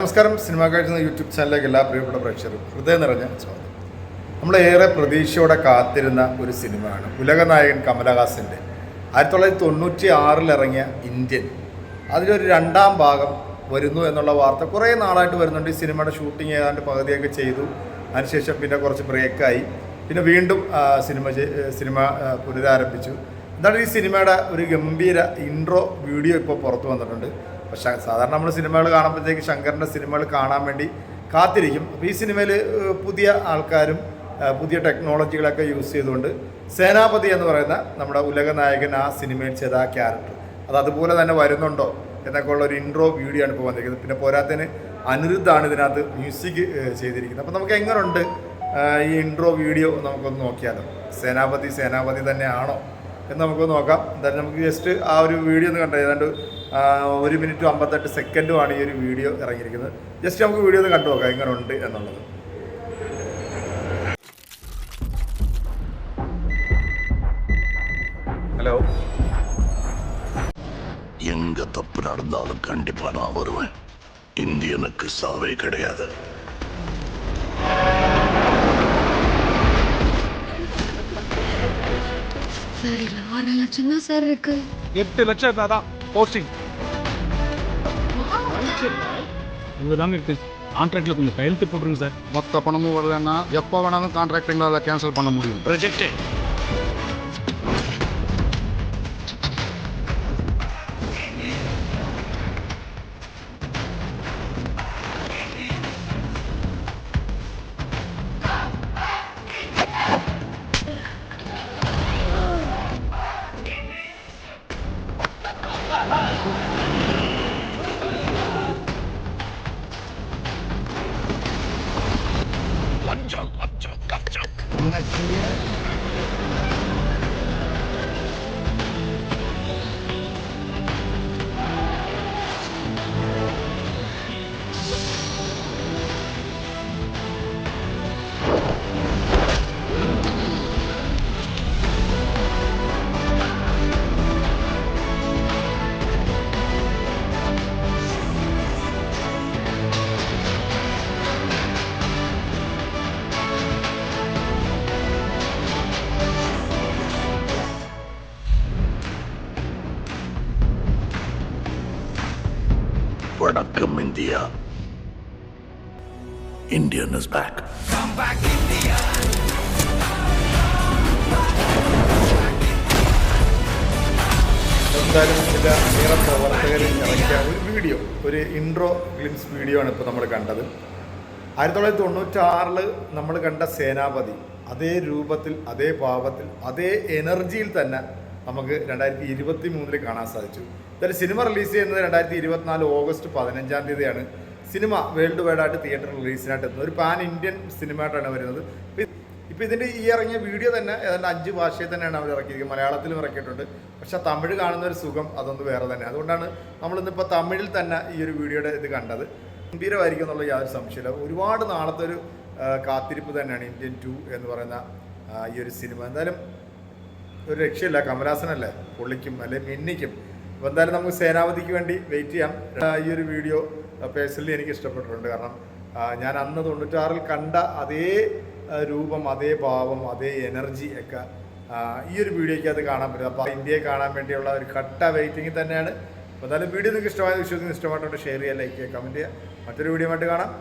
നമസ്കാരം. സിനിമാ കാഴ്ച എന്ന യൂട്യൂബ് ചാനലിലേക്ക് എല്ലാ പ്രിയപ്പെട്ട പ്രേക്ഷകരും ഹൃദയം നിറഞ്ഞ സ്വാഗതം. നമ്മളേറെ പ്രതീക്ഷയോടെ കാത്തിരുന്ന ഒരു സിനിമയാണ് ഉലകനായകൻ കമലഹാസൻ്റെ 1996 ഇറങ്ങിയ ഇന്ത്യൻ. അതിലൊരു രണ്ടാം ഭാഗം വരുന്നു എന്നുള്ള വാർത്ത കുറേ നാളായിട്ട് വരുന്നുണ്ട്. ഈ സിനിമയുടെ ഷൂട്ടിംഗ് ഏതാണ്ട് പകുതിയൊക്കെ ചെയ്തു. അതിനുശേഷം പിന്നെ കുറച്ച് ബ്രേക്കായി. പിന്നെ വീണ്ടും സിനിമ പുനരാരംഭിച്ചു. എന്താണ് ഈ സിനിമയുടെ ഒരു ഗംഭീര ഇൻട്രോ വീഡിയോ ഇപ്പോൾ പുറത്തു വന്നിട്ടുണ്ട്. പക്ഷേ സാധാരണ നമ്മൾ സിനിമകൾ കാണുമ്പോഴത്തേക്ക് ശങ്കറിൻ്റെ സിനിമകൾ കാണാൻ വേണ്ടി കാത്തിരിക്കും. അപ്പോൾ ഈ സിനിമയിൽ പുതിയ ആൾക്കാരും പുതിയ ടെക്നോളജികളൊക്കെ യൂസ് ചെയ്തുകൊണ്ട് സേനാപതി എന്ന് പറയുന്ന നമ്മുടെ ഉലകനായകൻ ആ സിനിമയിൽ ചെയ്ത ആ ക്യാരക്ടർ അതുപോലെ തന്നെ വരുന്നുണ്ടോ എന്നൊക്കെ ഉള്ള ഒരു ഇൻട്രോ വീഡിയോ ആണ് ഇപ്പോൾ വന്നിരിക്കുന്നത്. പിന്നെ പോരാത്തതിന് അനിരുദ്ധാണ് ഇതിനകത്ത് മ്യൂസിക് ചെയ്തിരിക്കുന്നത്. അപ്പോൾ നമുക്ക് എങ്ങനെയുണ്ട് ഈ ഇൻട്രോ വീഡിയോ നമുക്കൊന്ന് നോക്കിയാലോ. സേനാപതി തന്നെയാണോ എന്ന് നമുക്ക് നോക്കാം. എന്തായാലും നമുക്ക് ജസ്റ്റ് ആ ഒരു വീഡിയോ ഒന്ന് കണ്ടു. ഏതാണ്ട് 1 മിനിറ്റ് 58 സെക്കൻഡുമാണ് ഈ ഒരു വീഡിയോ ഇറങ്ങിയിരിക്കുന്നത്. ജസ്റ്റ് നമുക്ക് വീഡിയോ ഒന്ന് കണ്ടു നോക്കാം എങ്ങനെ ഉണ്ട് എന്നുള്ളത്. ஹலோ, எங்க தப்பு நடந்தாலும் கண்டிப்பா நான் வருவேன். இந்தியனுக்கு சாவே கிடையாது. சார், இல்ல 6 லட்சம் தான் சார் இருக்கு. 8 லட்சம் இருந்தாதான் போஸ்டிங். இவ்வளோதாங்க இருக்கு. கான்ட்ராக்ட்ல கொஞ்சம் கையெழுத்து போட்டுருங்க சார். மொத்த பணமும் வரலன்னா எப்போ வேணாலும் கான்ட்ராக்டிங்களால் கேன்சல் பண்ண முடியும். ப்ரொஜெக்ட் லட்சம். வணக்கம் India. Indian is back. Come back India. എന്തായാലും ചില പ്രവർത്തകർ ഇറക്കിയ ഒരു വീഡിയോ, ഒരു ഇൻട്രോ ഗ്ലിംസ് വീഡിയോ ആണ് ഇപ്പോൾ നമ്മൾ കണ്ടത്. 1996 നമ്മൾ കണ്ട സേനാപതി അതേ രൂപത്തിൽ, അതേ ഭാവത്തിൽ, അതേ എനർജിയിൽ തന്നെ നമുക്ക് 2023 കാണാൻ സാധിച്ചു. എന്തായാലും സിനിമ റിലീസ് ചെയ്യുന്നത് 2024 ഓഗസ്റ്റ് 15-ാം തീയതിയാണ്. സിനിമ വേൾഡ് വൈഡായിട്ട് തിയേറ്റർ റിലീസിനായിട്ട് എത്തുന്നത്. ഒരു പാൻ ഇന്ത്യൻ സിനിമയായിട്ടാണ് വരുന്നത്. ഇപ്പോൾ ഇതിൻ്റെ ഈ ഇറങ്ങിയ വീഡിയോ തന്നെ ഏതാണ്ട് 5 ഭാഷയിൽ തന്നെയാണ് അവർ ഇറക്കിയിരിക്കുന്നത്. മലയാളത്തിലും ഇറക്കിയിട്ടുണ്ട്. പക്ഷേ തമിഴ് കാണുന്ന ഒരു സുഖം അതൊന്ന് വേറെ തന്നെ. അതുകൊണ്ടാണ് നമ്മളിന്നിപ്പോൾ തമിഴിൽ തന്നെ ഈ ഒരു വീഡിയോയുടെ ഇത് കണ്ടത്. ഗംഭീരമായിരിക്കും എന്നുള്ള യാതൊരു സംശയമില്ല. ഒരുപാട് നാളത്തെ ഒരു കാത്തിരിപ്പ് തന്നെയാണ് ഇന്ത്യൻ 2 എന്ന് പറയുന്ന ഈ ഒരു സിനിമ. എന്തായാലും ഒരു രക്ഷയില്ല. കമലഹാസനല്ലേ, പൊള്ളിക്കും അല്ലെങ്കിൽ മിന്നിക്കും. അപ്പോൾ എന്തായാലും നമുക്ക് സേനാപതിക്ക് വേണ്ടി വെയിറ്റ് ചെയ്യാം. ഈ ഒരു വീഡിയോ പേഴ്സണലി എനിക്ക് ഇഷ്ടപ്പെട്ടിട്ടുണ്ട്. കാരണം ഞാൻ അന്ന് 96 കണ്ട അതേ രൂപം, അതേ ഭാവം, അതേ എനർജി ഒക്കെ ഈ ഒരു വീഡിയോയ്ക്ക് അത് കാണാൻ പറ്റും. അപ്പോൾ ഇന്ത്യയെ കാണാൻ വേണ്ടിയുള്ള ഒരു കട്ട വെയിറ്റിംഗ് തന്നെയാണ്. അപ്പോൾ എന്തായാലും വീഡിയോ നിങ്ങൾക്ക് ഇഷ്ടമായ വിശ്വസിക്കുന്ന ഇഷ്ടമായിട്ടുണ്ട് ഷെയർ ചെയ്യുക, ലൈക്ക് ചെയ്യുക, കമൻറ്റ് ചെയ്യുക. മറ്റൊരു വീഡിയോ ആയിട്ട് കാണാം.